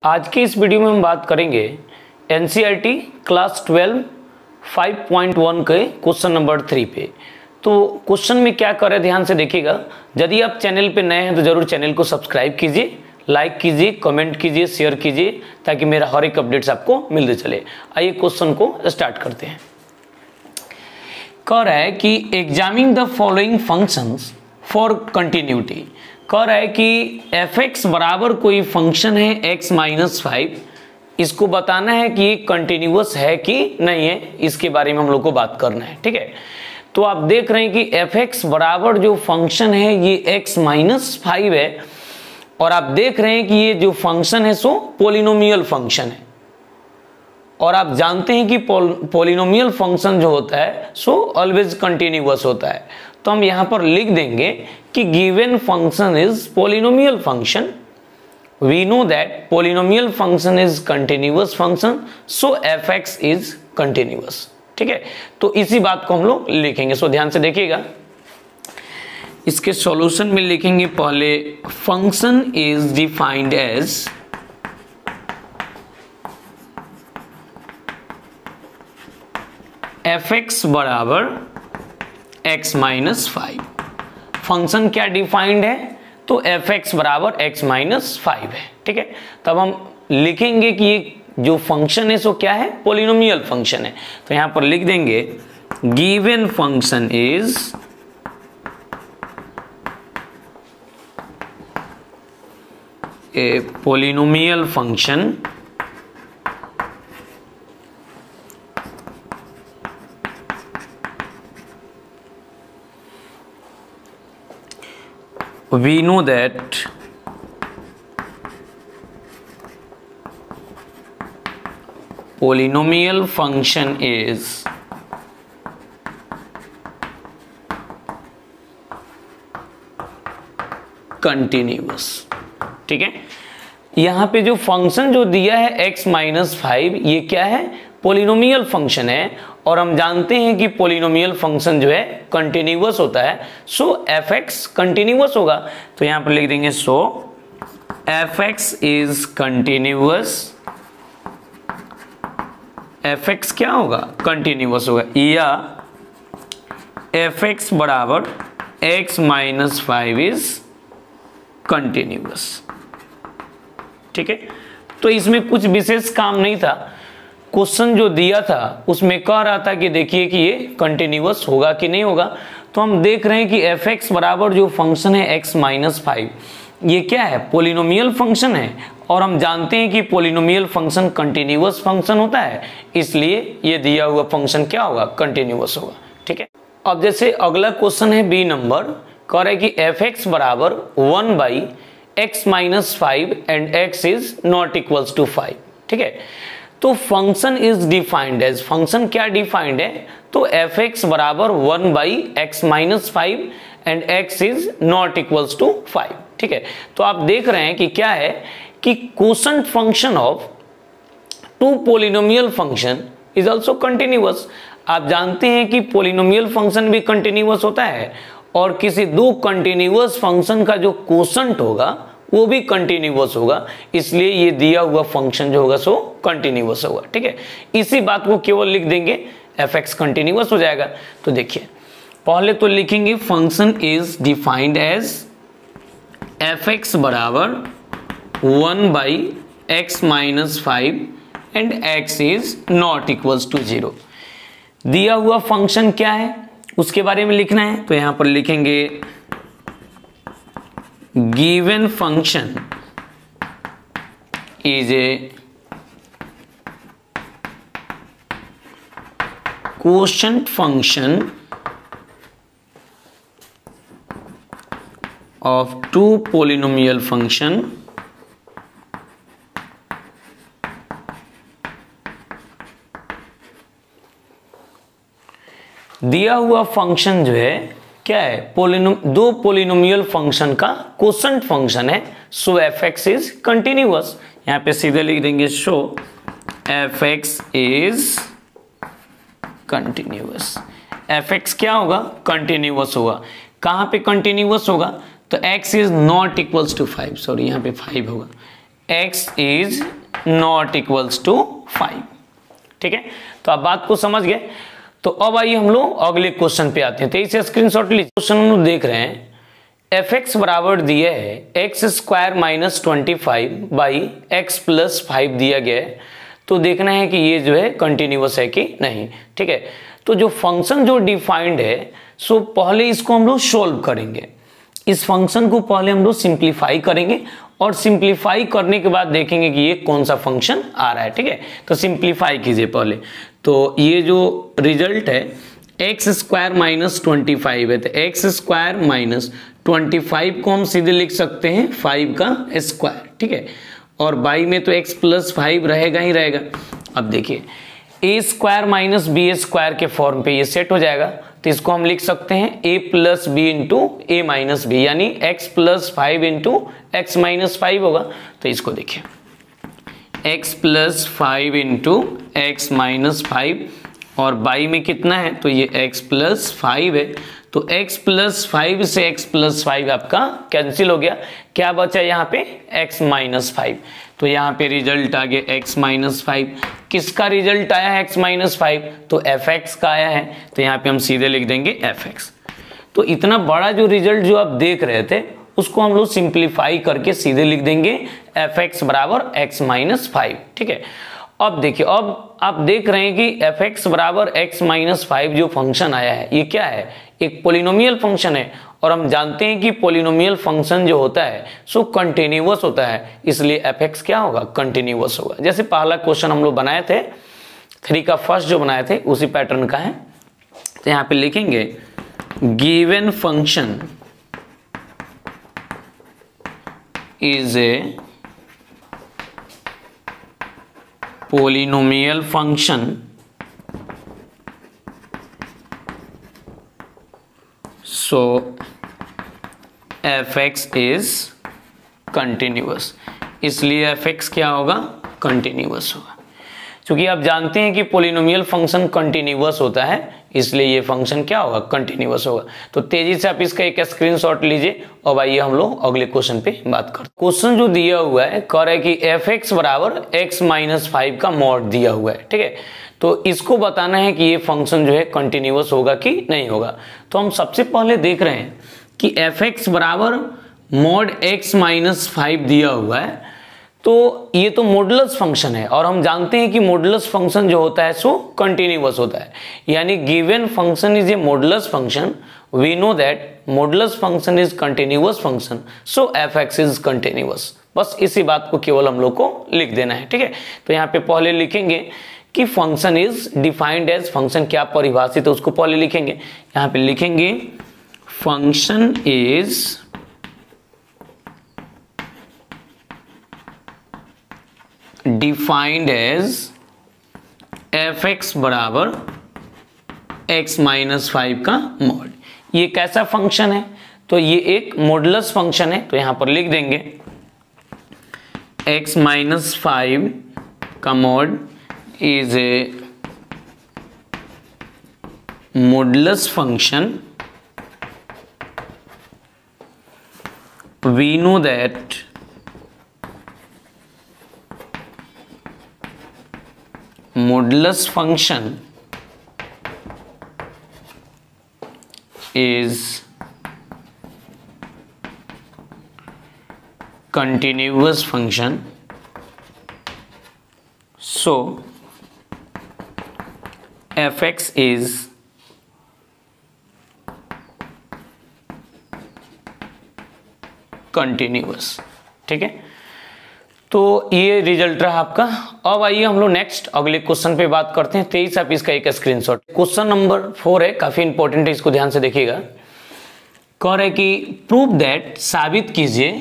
आज की इस वीडियो में हम बात करेंगे एनसीईआरटी क्लास 12 5.1 के क्वेश्चन नंबर 3 पे। तो क्वेश्चन में क्या कर रहे हैं ध्यान से देखिएगा। यदि आप चैनल पे नए हैं तो जरूर चैनल को सब्सक्राइब कीजिए, लाइक कीजिए, कमेंट कीजिए, शेयर कीजिए ताकि मेरा हर एक अपडेट्स आपको मिलते चले। आइए क्वेश्चन को स्टार्ट करते हैं। कह रहा है कि examine the following functions for continuity. कह रहा है कि f(x) बराबर कोई फंक्शन है x माइनस 5, इसको बताना है कि ये कंटिन्यूअस है कि नहीं है, इसके बारे में हम लोग को बात करना है। ठीक है, तो आप देख रहे हैं कि f(x) बराबर जो फंक्शन है ये x माइनस 5 है और आप देख रहे हैं कि ये जो फंक्शन है सो पोलिनोमियल फंक्शन है और आप जानते हैं कि पोलिनोमियल फंक्शन जो होता है सो ऑलवेज कंटिन्यूअस होता है। तो हम यहां पर लिख देंगे कि given function is polynomial function, we know that polynomial function is continuous function, so f(x) is continuous. ठीक है, तो इसी बात को हम लोग लिखेंगे। सो ध्यान से देखिएगा, इसके सॉल्यूशन में लिखेंगे पहले function is defined as f(x) बराबर x माइनस 5। फंक्शन क्या डिफाइंड है तो f(x) बराबर x माइनस 5 है। ठीक है, तब हम लिखेंगे कि ये जो फंक्शन है सो क्या है, पोलिनोमियल फंक्शन है। तो यहां पर लिख देंगे given function is A polynomial function we know that polynomial function is continuous। ठीक है, यहां पे जो फंक्शन जो दिया है x माइनस 5 ये क्या है, पोलिनोमियल फंक्शन है और हम जानते हैं कि पोलिनोमियल फंक्शन जो है कंटिन्यूअस होता है, सो f(x) कंटिन्यूअस होगा। तो यहां पर लिख देंगे सो f(x) इज कंटिन्यूअस। f(x) क्या होगा, कंटिन्यूअस होगा, या f(x) बराबर x माइनस 5 इज कंटिन्यूअस। ठीक है, तो इसमें कुछ विशेष काम नहीं था। क्वेश्चन जो दिया था उसमें कह रहा था कि देखिए कि ये कंटिन्यूअस होगा कि नहीं होगा। तो हम देख रहे हैं कि f(x) बराबर जो फंक्शन है x माइनस 5 ये क्या है, पोलिनोमियल फंक्शन है और हम जानते हैं कि पोलिनोमियल फंक्शन कंटिन्यूअस फंक्शन होता है, इसलिए ये दिया हुआ फंक्शन क्या होगा, कंटिन्यूअस होगा। ठीक है, अब जैसे अगला क्वेश्चन है बी नंबर, कह रहे हैं कि f(x) बराबर 1/x minus 5 and x is not equals to 5। ठीक है, तो function is defined as, function क्या डिफाइंड है तो f(x) बराबर 1/x minus 5 and x is not equals to 5। ठीक है, तो आप देख रहे हैं कि क्या है कि quotient function of two polynomial function is also continuous. आप जानते हैं कि पोलिनोमियल फंक्शन भी कंटिन्यूअस होता है और किसी दो कंटिन्यूअस फंक्शन का जो क्वोशंट होगा वो भी कंटिन्यूअस होगा, इसलिए ये दिया हुआ फंक्शन जो होगा सो कंटिन्यूअस होगा। ठीक है, इसी बात को केवल लिख देंगे f(x) कंटिन्यूअस हो जाएगा। तो देखिए पहले तो लिखेंगे function is defined as f(x) बराबर 1/x minus 5 and x is not equals to 0। दिया हुआ फंक्शन क्या है उसके बारे में लिखना है। तो यहां पर लिखेंगे given function is a quotient function of two polynomial function दिया हुआ फंक्शन जो है क्या है, दो पोलिनोमियल फंक्शन का क्वोशंट फंक्शन है, सो f(x) इज कंटिन्यूअस। यहां पे सीधे लिख देंगे सो f(x) इज कंटिन्यूअस। f(x) क्या होगा, कंटिन्यूअस होगा। कहां पे कंटिन्यूअस होगा तो x is not equals to 5, sorry यहाँ पे 5 होगा, x is not equals to 5। ठीक है, तो आप बात को समझ गए। तो अब आइए हम लोग अगले क्वेश्चन पे आते हैं। तो इसे स्क्रीनशॉट लीजिए। क्वेश्चन हम लोग देख रहे हैं fx बराबर दिया है x square minus 25 by x plus 5 दिया गया है। तो देखना है कि ये जो है कंटिन्यूअस है कि नहीं। ठीक है, तो जो फंक्शन जो डिफाइंड है, सो पहले इसको हम लोग सोल्व करेंगे। इस फंक्शन को पहले हम लोग सिंप्लीफाई करेंगे और सिंप्लीफाई करने के बाद देखेंगे कि ये कौन सा फंक्शन आ रहा है। ठीक है, तो सिंप्लीफाई कीजिए पहले। तो ये जो रिजल्ट है एक्स स्क्वायर माइनस 25 है, तो एक्स स्क्वायर माइनस 25 को हम सीधे लिख सकते हैं 5 का स्क्वायर। ठीक है, और बाई में तो x प्लस 5 रहेगा ही रहेगा। अब देखिए ए स्क्वायर माइनस बी स्क्वायर के फॉर्म पे ये सेट हो जाएगा। तो इसको हम लिख सकते हैं a plus b into a minus b, यानी x plus 5 into x minus 5 होगा। तो इसको देखिए x plus 5 into x minus 5, और बाई में कितना है, तो ये x प्लस 5 है। तो x प्लस 5 से x प्लस 5 आपका कैंसिल हो गया। क्या बचा यहाँ पे x माइनस 5। तो यहाँ पे रिजल्ट आ गया x माइनस 5। किसका रिजल्ट आया है x माइनस 5, तो fx का आया है। तो यहाँ पे हम सीधे लिख देंगे fx। तो इतना बड़ा जो रिजल्ट जो आप देख रहे थे उसको हम लोग सिंप्लीफाई करके सीधे लिख देंगे fx बराबर x माइनस 5। ठीक है, अब देखिए, अब आप देख रहे हैं कि fx बराबर x माइनस 5 जो फंक्शन आया है ये क्या है, एक पोलिनोमियल फंक्शन है। और हम जानते हैं कि पोलिनोमियल फंक्शन जो होता है सो कंटिन्यूअस होता है, इसलिए fx क्या होगा, कंटिन्यूअस होगा। जैसे पहला क्वेश्चन हम लोग बनाए थे 3 का फर्स्ट जो बनाए थे उसी पैटर्न का है। तो यहाँ पे लिखेंगे given function is A polynomial function so fx is continuous, इसलिए fx क्या होगा, कंटिन्यूअस होगा। क्योंकि आप जानते हैं कि पोलिनोमियल फंक्शन कंटिन्यूअस होता है, इसलिए ये फंक्शन क्या होगा, कंटिन्यूअस होगा। तो तेजी से आप इसका एक स्क्रीनशॉट लीजिए और आइए हम लोग अगले क्वेश्चन पे बात करते हैं। क्वेश्चन जो दिया हुआ है कह रहा है कि fx बराबर x माइनस 5 का मॉड दिया हुआ है। ठीक है, तो इसको बताना है कि ये फंक्शन जो है कंटिन्यूअस होगा कि नहीं होगा। तो हम सबसे पहले देख रहे हैं कि fx बराबर मॉड x माइनस 5 दिया हुआ है। तो ये तो मॉडुलस फंक्शन है और हम जानते हैं कि मॉडुलस फंक्शन जो होता है सो कंटिन्यूअस होता है, यानी given function is a modulus function, we know that modulus function is continuous function, so fx is continuous. बस इसी बात को केवल हम लोग को लिख देना है। ठीक है, तो यहाँ पे पहले लिखेंगे कि function is defined as, function क्या परिभाषित है उसको पहले लिखेंगे। यहाँ पे लिखेंगे function is defined as fx बराबर x माइनस 5 का मॉड। ये कैसा फंक्शन है, तो ये एक मॉडुलस फंक्शन है। तो यहां पर लिख देंगे x माइनस 5 का mod is a modulus function, we know that modulus function is continuous function, so fx is continuous। ठीक है, तो ये रिजल्ट रहा आपका। अब आइए हम लोग नेक्स्ट अगले क्वेश्चन पे बात करते हैं। 23 आप इसका एक स्क्रीनशॉट। क्वेश्चन नंबर 4 है, काफी इंपॉर्टेंट है, इसको ध्यान से देखिएगा। कह रहे कि प्रूव दैट, साबित कीजिए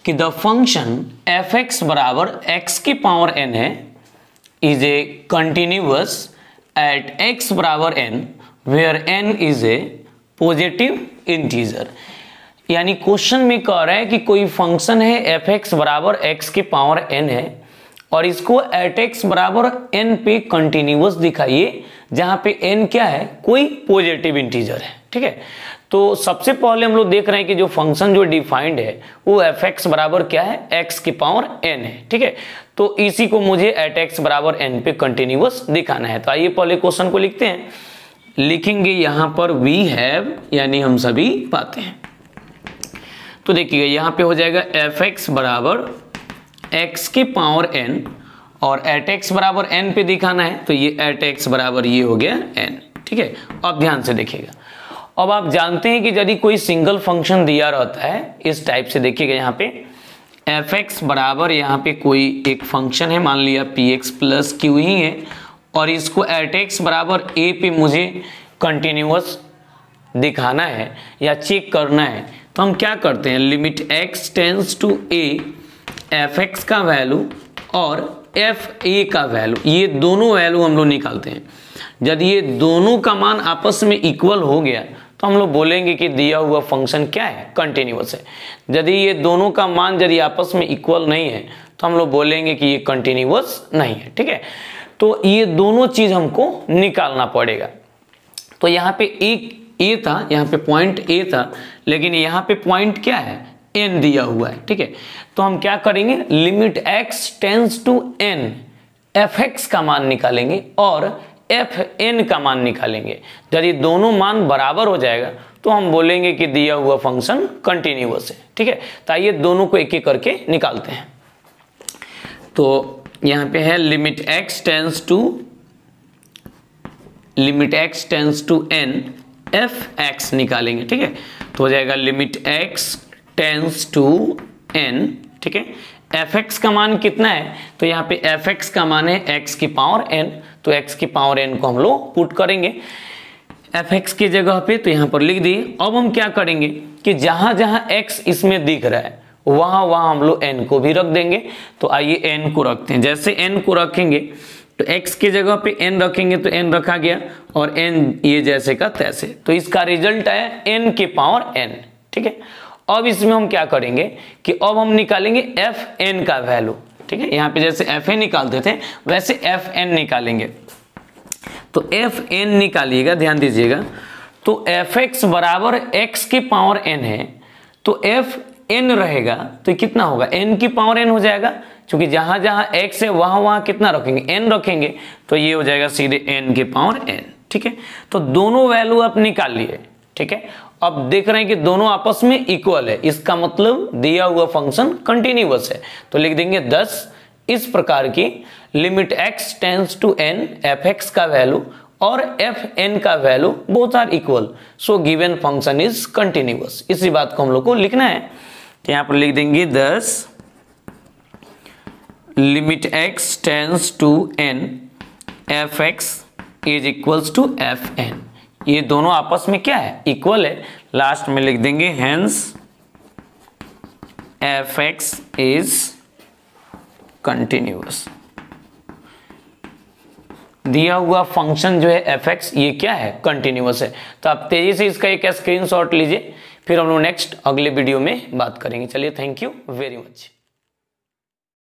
कि द फंक्शन fx बराबर x की पावर n है is a continuous at x बराबर n where n is a positive integer. यानी क्वेश्चन में कह रहा है कि कोई फंक्शन है fx बराबर x की पावर n है और इसको एट x बराबर n पे कंटिन्यूअस दिखाइए, जहां पे n क्या है, कोई पॉजिटिव इंटीजर है। ठीक है, तो सबसे पहले हम लोग देख रहे हैं कि जो फंक्शन जो डिफाइंड है वो एफ एक्स बराबर क्या है, एक्स की पावर एन है, ठीक है। तो इसी को मुझे एट एक्स बराबर एन पे कंटिन्यूअस दिखाना है। तो आइए पहले क्वेश्चन को लिखते हैं। लिखेंगे यहां पर वी हैव, यानी हम सभी पाते हैं। तो देखिए यहां पे हो जाएगा एफ एक्स बराबर एक्स की पावर एन, और एट एक्स बराबर एन पे दिखाना है, तो ये एट एक्स बराबर ये हो गया एन, ठीक है। अब ध्यान से देखिएगा, अब आप जानते हैं कि यदि कोई सिंगल फंक्शन दिया रहता है इस टाइप से, देखिएगा यहाँ पे एफ एक्स बराबर यहाँ पे कोई एक फंक्शन है, मान लिया पी एक्स प्लस क्यू ही है, और इसको एट एक्स बराबर ए पे मुझे कंटिन्यूअस दिखाना है या चेक करना है, तो हम क्या करते हैं, limit x tends to a, f x का वैल्यू और एफ ए का वैल्यू, ये दोनों वैल्यू हम लोग निकालते हैं। यदि ये दोनों का मान आपस में इक्वल हो गया तो हम लोग बोलेंगे कि दिया हुआ फंक्शन क्या है, कंटिन्यूअस है। यदि ये दोनों का मान यदि आपस में इक्वल नहीं है तो हम लोग बोलेंगे कि ये कंटिन्यूअस नहीं है, ठीक है। तो ये दोनों चीज हमको निकालना पड़ेगा। तो यहाँ पे एक ए था, यहाँ पे पॉइंट ए था, लेकिन यहाँ पे पॉइंट क्या है, एन दिया हुआ है, ठीक है। तो हम क्या करेंगे, limit x tends to n, f x का मान निकालेंगे और एफ एन का मान निकालेंगे। यदि दोनों मान बराबर हो जाएगा तो हम बोलेंगे कि दिया हुआ फंक्शन कंटिन्यूअस है, ठीक है। तो आइए दोनों को एक एक करके निकालते हैं। तो यहाँ पे है limit x tends to n, f x निकालेंगे, ठीक है। तो हो जाएगा limit x tends to n, ठीक है। एफ एक्स का मान कितना है, तो यहाँ पे एफ एक्स का मान है एक्स की पावर एन, तो एक्स की पावर एन को हम लोग पुट करेंगे एफ एक्स की जगह पे, तो यहाँ पर लिख दिए। अब हम क्या करेंगे कि जहां जहां एक्स इसमें दिख रहा है वहां वहां हम लोग एन को भी रख देंगे। तो आइए एन को रखते हैं। जैसे एन को रखेंगे तो एक्स की जगह पे एन रखेंगे तो एन रखा गया, और एन ये जैसे का तैसे, तो इसका रिजल्ट आया एन के पावर एन, ठीक है। अब इसमें हम क्या करेंगे कि अब हम निकालेंगे एफ एन का वैल्यू, ठीक है। यहाँ पे जैसे एफ एन निकालते थे वैसे एफ एन निकालेंगे। तो एफ एन निकालिएगा, ध्यान दीजिएगा। तो एफ एक्स बराबर एक्स की पावर एन है, तो एफ एन रहेगा तो कितना होगा, एन की पावर एन हो जाएगा, क्योंकि जहां जहां एक्स है वहां वहां कितना रखेंगे, एन रखेंगे, तो ये हो जाएगा सीधे एन के पावर एन, ठीक है। तो दोनों वैल्यू आप निकाल लिए, ठीक है। अब देख रहे हैं कि दोनों आपस में इक्वल है, इसका मतलब दिया हुआ फंक्शन कंटिन्यूअस है। तो लिख देंगे 10 इस प्रकार की limit x tends to n, f x का वैल्यू और एफ एन का value both are equal, so given function is continuous. इसी बात को हम लोग को लिखना है। तो यहां पर लिख देंगे 10 limit x tends to n, f x is equals to f n, ये दोनों आपस में क्या है, इक्वल है। लास्ट में लिख देंगे hence F x is continuous. दिया हुआ फंक्शन जो है एफ एक्स ये क्या है, कंटिन्यूअस है। तो आप तेजी से इसका एक स्क्रीनशॉट लीजिए, फिर हम लोग नेक्स्ट अगले वीडियो में बात करेंगे। चलिए, थैंक यू वेरी मच।